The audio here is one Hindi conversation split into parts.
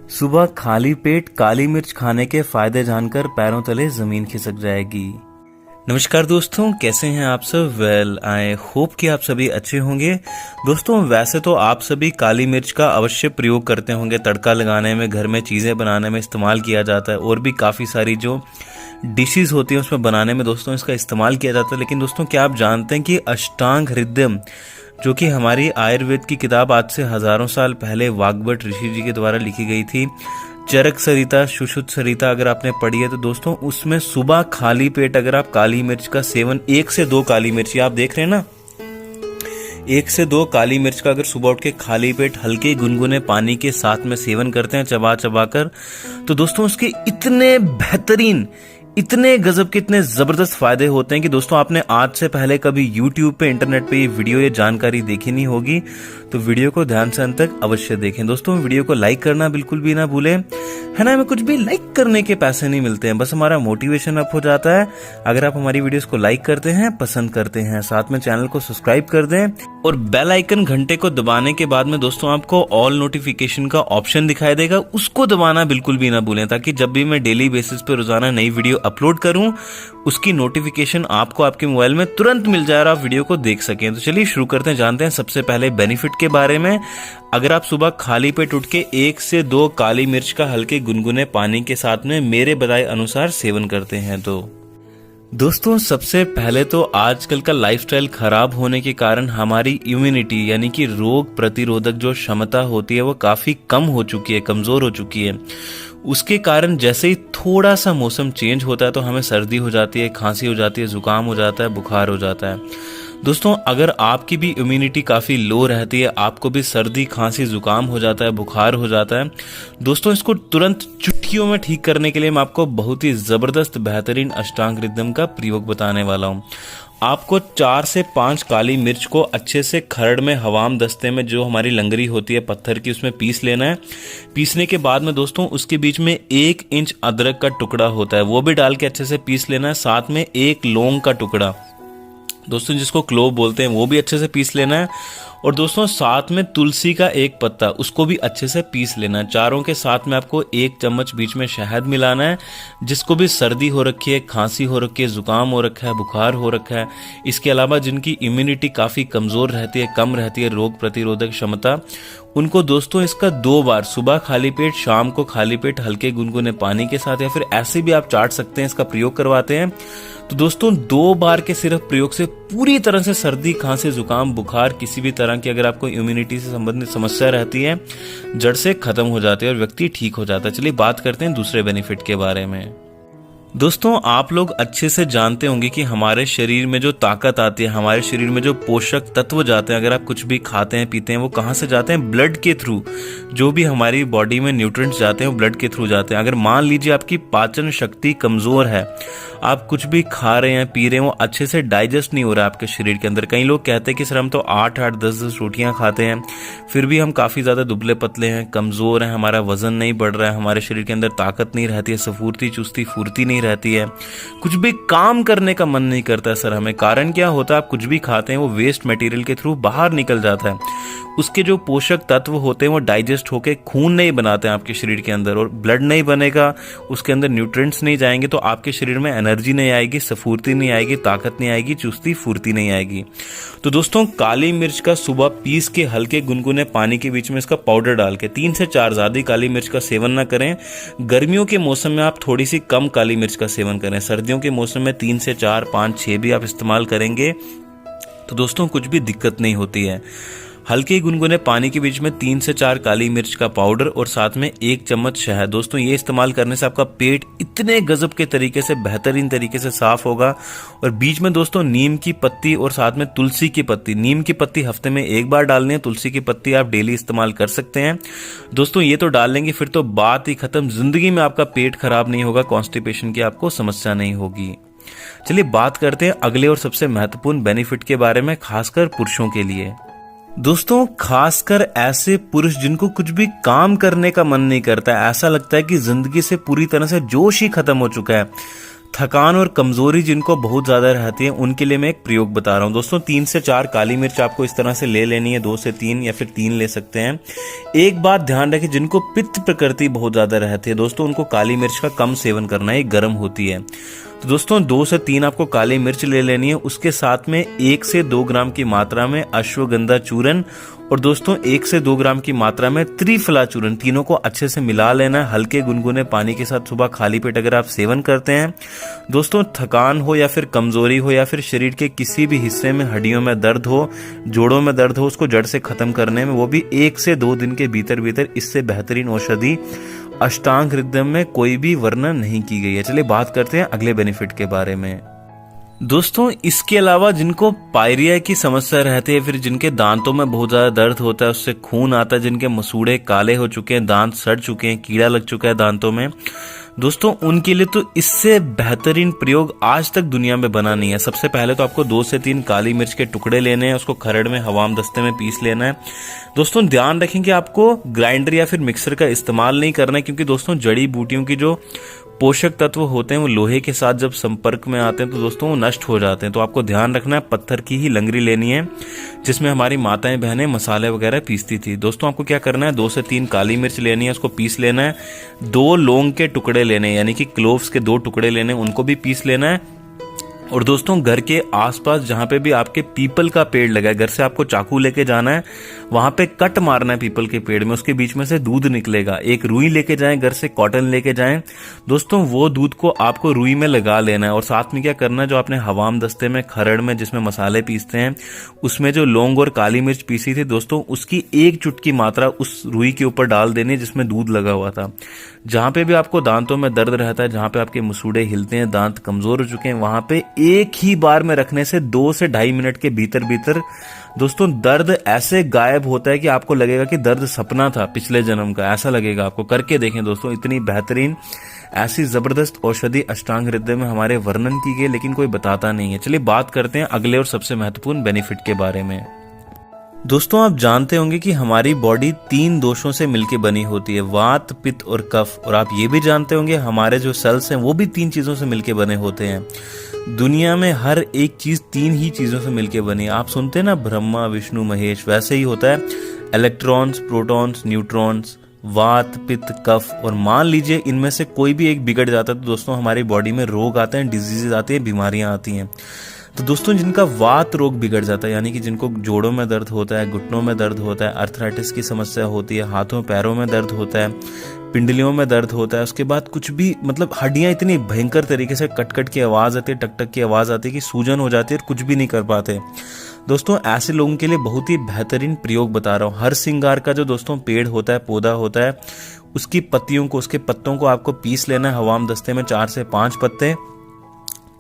सुबह खाली पेट काली मिर्च खाने के फायदे जानकर पैरों तले जमीन खिसक जाएगी। नमस्कार दोस्तों, कैसे हैं आप सब? वेल, आई होप कि आप सभी अच्छे होंगे। दोस्तों, वैसे तो आप सभी काली मिर्च का अवश्य प्रयोग करते होंगे, तड़का लगाने में, घर में चीज़ें बनाने में इस्तेमाल किया जाता है और भी काफ़ी सारी जो डिशेस होती हैं उसमें बनाने में दोस्तों इसका इस्तेमाल किया जाता है। लेकिन दोस्तों, क्या आप जानते हैं कि अष्टांग हृदयम, जो कि हमारी आयुर्वेद की किताब आज से हजारों साल पहले वाग्भट ऋषि जी के द्वारा लिखी गई थी, चरक सरिता सुश्रुत सरिता, अगर आपने पढ़ी है तो दोस्तों उसमें सुबह खाली पेट अगर आप काली मिर्च का सेवन 1 से 2 काली मिर्च, आप देख रहे हैं ना, 1 से 2 काली मिर्च का अगर सुबह उठ के खाली पेट हल्के गुनगुने पानी के साथ में सेवन करते हैं चबा चबा कर, तो दोस्तों उसके इतने बेहतरीन, इतने गजब के, इतने जबरदस्त फायदे होते हैं कि दोस्तों आपने आज से पहले कभी यूट्यूब पे, इंटरनेट पे ये वीडियो, ये जानकारी देखी नहीं होगी। तो वीडियो को ध्यान से अंत तक अवश्य देखें। दोस्तों, वीडियो को लाइक करना बिल्कुल भी ना भूलें, है ना। हमें कुछ भी लाइक करने के पैसे नहीं मिलते हैं, बस हमारा मोटिवेशन अप हो जाता है अगर आप हमारी वीडियोस को लाइक करते हैं, पसंद करते हैं। साथ में चैनल को सब्सक्राइब कर दें और बेल आइकन घंटे को दबाने के बाद में दोस्तों आपको ऑल नोटिफिकेशन का ऑप्शन दिखाई देगा, उसको दबाना बिल्कुल भी ना भूलें, ताकि जब भी मैं डेली बेसिस पे रोजाना नई वीडियो अपलोड करूं उसकी नोटिफिकेशन आपको आपके मोबाइल में तुरंत मिल जाए और आप वीडियो को देख सकें। तो चलिए शुरू करते हैं, जानते हैं सबसे पहले बेनिफिट के बारे में। अगर आप सुबह खाली पेट उठ के 1 से 2 काली मिर्च का हल्के गुनगुने पानी के साथ में मेरे बताए अनुसार सेवन करते हैं तो दोस्तों, सबसे पहले तो आजकल का लाइफस्टाइल खराब होने के कारण हमारी इम्यूनिटी यानी कि रोग प्रतिरोधक जो क्षमता होती है वो काफी कम हो चुकी है, कमजोर हो चुकी है। उसके कारण जैसे ही थोड़ा सा मौसम चेंज होता है तो हमें सर्दी हो जाती है, खांसी हो जाती है, जुकाम हो जाता है, बुखार हो जाता है। दोस्तों, अगर आपकी भी इम्यूनिटी काफ़ी लो रहती है, आपको भी सर्दी खांसी जुकाम हो जाता है, बुखार हो जाता है, दोस्तों इसको तुरंत चुटकियों में ठीक करने के लिए मैं आपको बहुत ही ज़बरदस्त बेहतरीन अष्टांग हृदयम का प्रयोग बताने वाला हूँ। आपको 4 से 5 काली मिर्च को अच्छे से खरड़ में, हवाम दस्ते में, जो हमारी लंगरी होती है पत्थर की, उसमें पीस लेना है। पीसने के बाद में दोस्तों उसके बीच में 1 इंच अदरक का टुकड़ा होता है, वो भी डाल के अच्छे से पीस लेना है। साथ में 1 लौंग का टुकड़ा, दोस्तों जिसको क्लोव बोलते हैं, वो भी अच्छे से पीस लेना है। और दोस्तों साथ में तुलसी का 1 पत्ता, उसको भी अच्छे से पीस लेना है। चारों के साथ में आपको 1 चम्मच बीच में शहद मिलाना है। जिसको भी सर्दी हो रखी है, खांसी हो रखी है, जुकाम हो रखा है, बुखार हो रखा है, इसके अलावा जिनकी इम्यूनिटी काफ़ी कमज़ोर रहती है, कम रहती है रोग प्रतिरोधक क्षमता, उनको दोस्तों इसका 2 बार, सुबह खाली पेट, शाम को खाली पेट हल्के गुनगुने पानी के साथ, या फिर ऐसे भी आप चाट सकते हैं, इसका प्रयोग करवाते हैं तो दोस्तों 2 बार के सिर्फ प्रयोग से पूरी तरह से सर्दी खांसी जुकाम बुखार, किसी भी तरह की अगर आपको इम्यूनिटी से संबंधित समस्या रहती है, जड़ से खत्म हो जाती है और व्यक्ति ठीक हो जाता है। चलिए बात करते हैं दूसरे बेनिफिट के बारे में। दोस्तों, आप लोग अच्छे से जानते होंगे कि हमारे शरीर में जो ताकत आती है, हमारे शरीर में जो पोषक तत्व जाते हैं, अगर आप कुछ भी खाते हैं पीते हैं, वो कहाँ से जाते हैं? ब्लड के थ्रू। जो भी हमारी बॉडी में न्यूट्रिएंट्स जाते हैं वो ब्लड के थ्रू जाते हैं। अगर मान लीजिए आपकी पाचन शक्ति कमजोर है, आप कुछ भी खा रहे हैं पी रहे हैं, वो अच्छे से डाइजेस्ट नहीं हो रहा है आपके शरीर के अंदर। कई लोग कहते हैं कि सर हम तो 8-8 10-10 रोटियां खाते हैं, फिर भी हम काफ़ी ज़्यादा दुबले पतले हैं, कमज़ोर हैं, हमारा वजन नहीं बढ़ रहा है, हमारे शरीर के अंदर ताकत नहीं रहती है, सफूर्ती चुस्ती फुर्ती नहीं रहती है, कुछ भी काम करने का मन नहीं करता है सर हमें। कारण क्या होता है? आप कुछ भी खाते हैं वो वेस्ट मटेरियल के थ्रू बाहर निकल जाता है, उसके जो पोषक तत्व होते हैं वो डाइजेस्ट होके खून नहीं बनाते हैं आपके शरीर के अंदर, और ब्लड नहीं बनेगा, उसके अंदर न्यूट्रिएंट्स नहीं जाएंगे तो आपके शरीर में एनर्जी नहीं आएगी, सफूर्ती नहीं आएगी, ताकत नहीं आएगी, चुस्ती फुर्ती नहीं आएगी। तो दोस्तों काली मिर्च का सुबह पीस के हल्के गुनगुने पानी के बीच में इसका पाउडर डाल के 3 से 4, ज़्यादा काली मिर्च का सेवन ना करें। गर्मियों के मौसम में आप थोड़ी सी कम काली मिर्च का सेवन करें, सर्दियों के मौसम में 3 से 4, 5, 6 भी आप इस्तेमाल करेंगे तो दोस्तों कुछ भी दिक्कत नहीं होती है। हल्के गुनगुने पानी के बीच में 3 से 4 काली मिर्च का पाउडर और साथ में 1 चम्मच शहद। दोस्तों ये इस्तेमाल करने से आपका पेट इतने गजब के तरीके से, बेहतरीन तरीके से साफ होगा। और बीच में दोस्तों नीम की पत्ती और साथ में तुलसी की पत्ती, नीम की पत्ती हफ्ते में 1 बार डालनी है, तुलसी की पत्ती आप डेली इस्तेमाल कर सकते हैं। दोस्तों ये तो डाल लेंगे फिर तो बात ही खत्म, जिंदगी में आपका पेट खराब नहीं होगा, कॉन्स्टिपेशन की आपको समस्या नहीं होगी। चलिए बात करते हैं अगले और सबसे महत्वपूर्ण बेनिफिट के बारे में, खासकर पुरुषों के लिए। दोस्तों खासकर ऐसे पुरुष जिनको कुछ भी काम करने का मन नहीं करता है, ऐसा लगता है कि जिंदगी से पूरी तरह से जोश ही खत्म हो चुका है, थकान और कमजोरी जिनको बहुत ज्यादा रहती है उनके लिए मैं एक प्रयोग बता रहा हूँ दोस्तों। 3 से 4 काली मिर्च आपको इस तरह से ले लेनी है, 2 से 3 या फिर 3 ले सकते हैं। एक बात ध्यान रखें, जिनको पित्त प्रकृति बहुत ज्यादा रहती है दोस्तों उनको काली मिर्च का कम सेवन करना है, गर्म होती है। तो दोस्तों 2 से 3 आपको काली मिर्च ले लेनी है। उसके साथ में 1 से 2 ग्राम की मात्रा में अश्वगंधा चूर्ण और दोस्तों 1 से 2 ग्राम की मात्रा में त्रिफला चूर्ण, तीनों को अच्छे से मिला लेना है हल्के गुनगुने पानी के साथ सुबह खाली पेट अगर आप सेवन करते हैं। दोस्तों थकान हो या फिर कमजोरी हो या फिर शरीर के किसी भी हिस्से में हड्डियों में दर्द हो, जोड़ों में दर्द हो, उसको जड़ से खत्म करने में वो भी 1 से 2 दिन के भीतर भीतर इससे बेहतरीन औषधि अष्टांग हृदय में कोई भी वर्णन नहीं की गई है। चलिए बात करते हैं अगले बेनिफिट के बारे में। दोस्तों इसके अलावा जिनको पायरिया की समस्या रहती है, फिर जिनके दांतों में बहुत ज्यादा दर्द होता है, उससे खून आता है, जिनके मसूड़े काले हो चुके हैं, दांत सड़ चुके हैं, कीड़ा लग चुका है दांतों में, दोस्तों उनके लिए तो इससे बेहतरीन प्रयोग आज तक दुनिया में बना नहीं है। सबसे पहले तो आपको 2 से 3 काली मिर्च के टुकड़े लेने हैं, उसको खरड़ में हवाम दस्ते में पीस लेना है। दोस्तों ध्यान रखें कि आपको ग्राइंडर या फिर मिक्सर का इस्तेमाल नहीं करना है, क्योंकि दोस्तों जड़ी बूटियों की जो पोषक तत्व होते हैं वो लोहे के साथ जब संपर्क में आते हैं तो दोस्तों वो नष्ट हो जाते हैं। तो आपको ध्यान रखना है पत्थर की ही लंगरी लेनी है जिसमें हमारी माताएं बहनें मसाले वगैरह पीसती थी। दोस्तों आपको क्या करना है, 2 से 3 काली मिर्च लेनी है, उसको पीस लेना है। 2 लौंग के टुकड़े लेने यानी कि क्लोव्स के 2 टुकड़े लेने, उनको भी पीस लेना है। और दोस्तों घर के आसपास जहां पे भी आपके पीपल का पेड़ लगा है, घर से आपको चाकू लेके जाना है, वहां पे कट मारना है पीपल के पेड़ में, उसके बीच में से दूध निकलेगा। एक रुई लेके जाएं, घर से कॉटन लेके जाएं दोस्तों, वो दूध को आपको रुई में लगा लेना है। और साथ में क्या करना है, जो आपने हवाम दस्ते में खरड़ में जिसमें मसाले पीसते हैं उसमें जो लौंग और काली मिर्च पीसी थी दोस्तों, उसकी 1 चुटकी मात्रा उस रुई के ऊपर डाल देनी है जिसमें दूध लगा हुआ था। जहां पे भी आपको दांतों में दर्द रहता है, जहां पे आपके मसूड़े हिलते हैं, दांत कमजोर हो चुके हैं, वहां पे एक ही बार में रखने से 2 से 2.5 मिनट के भीतर भीतर दोस्तों दर्द ऐसे गायब होता है कि आपको लगेगा कि दर्द सपना था पिछले जन्म का, ऐसा लगेगा आपको। करके देखें दोस्तों, इतनी बेहतरीन ऐसी जबरदस्त औषधि अष्टांग हृदय में हमारे वर्णन की गई, लेकिन कोई बताता नहीं है। चलिए बात करते हैं अगले और सबसे महत्वपूर्ण बेनिफिट के बारे में। दोस्तों आप जानते होंगे कि हमारी बॉडी 3 दोषों से मिलकर बनी होती है, वात, पित्त और कफ। और आप ये भी जानते होंगे हमारे जो सेल्स हैं वो भी 3 चीजों से मिलकर बने होते हैं। दुनिया में हर एक चीज 3 ही चीजों से मिलकर बनी है। आप सुनते हैं ना ब्रह्मा विष्णु महेश, वैसे ही होता है। इलेक्ट्रॉन्स, प्रोटॉन्स, न्यूट्रॉन्स, वात, पित्त, कफ। और मान लीजिए इनमें से कोई भी एक बिगड़ जाता है तो दोस्तों हमारी बॉडी में रोग आते हैं, डिजीजेज आती हैं, बीमारियां आती हैं। तो दोस्तों जिनका वात रोग बिगड़ जाता है, यानी कि जिनको जोड़ों में दर्द होता है, घुटनों में दर्द होता है, अर्थराइटिस की समस्या होती है, हाथों पैरों में दर्द होता है, पिंडलियों में दर्द होता है, उसके बाद कुछ भी मतलब हड्डियां इतनी भयंकर तरीके से कट कट की आवाज आती है, टक टक की आवाज आती है कि सूजन हो जाती है और कुछ भी नहीं कर पाते। दोस्तों ऐसे लोगों के लिए बहुत ही बेहतरीन प्रयोग बता रहा हूँ। हर सिंगार का जो दोस्तों पेड़ होता है, पौधा होता है, उसकी पत्तियों को, उसके पत्तों को आपको पीस लेना है हवाम दस्ते में, 4 से 5 पत्ते।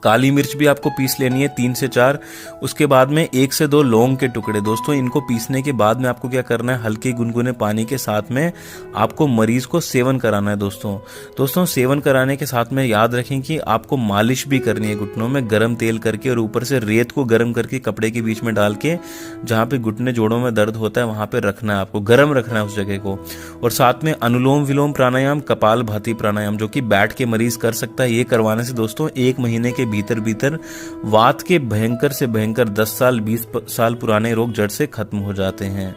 काली मिर्च भी आपको पीस लेनी है 3 से 4। उसके बाद में 1 से 2 लौंग के टुकड़े। दोस्तों इनको पीसने के बाद में आपको क्या करना है, हल्के गुनगुने पानी के साथ में आपको मरीज को सेवन कराना है। दोस्तों सेवन कराने के साथ में याद रखें कि आपको मालिश भी करनी है घुटनों में, गर्म तेल करके और ऊपर से रेत को गर्म करके कपड़े के बीच में डाल के जहाँ पे घुटने जोड़ों में दर्द होता है वहां पे रखना है, आपको गर्म रखना है उस जगह को। और साथ में अनुलोम विलोम प्राणायाम, कपाल भाती प्राणायाम जो कि बैठ के मरीज कर सकता है, ये करवाने से दोस्तों 1 महीने के भीतर भीतर वात के भयंकर से भयंकर 10 साल 20 साल पुराने रोग जड़ से खत्म हो जाते हैं।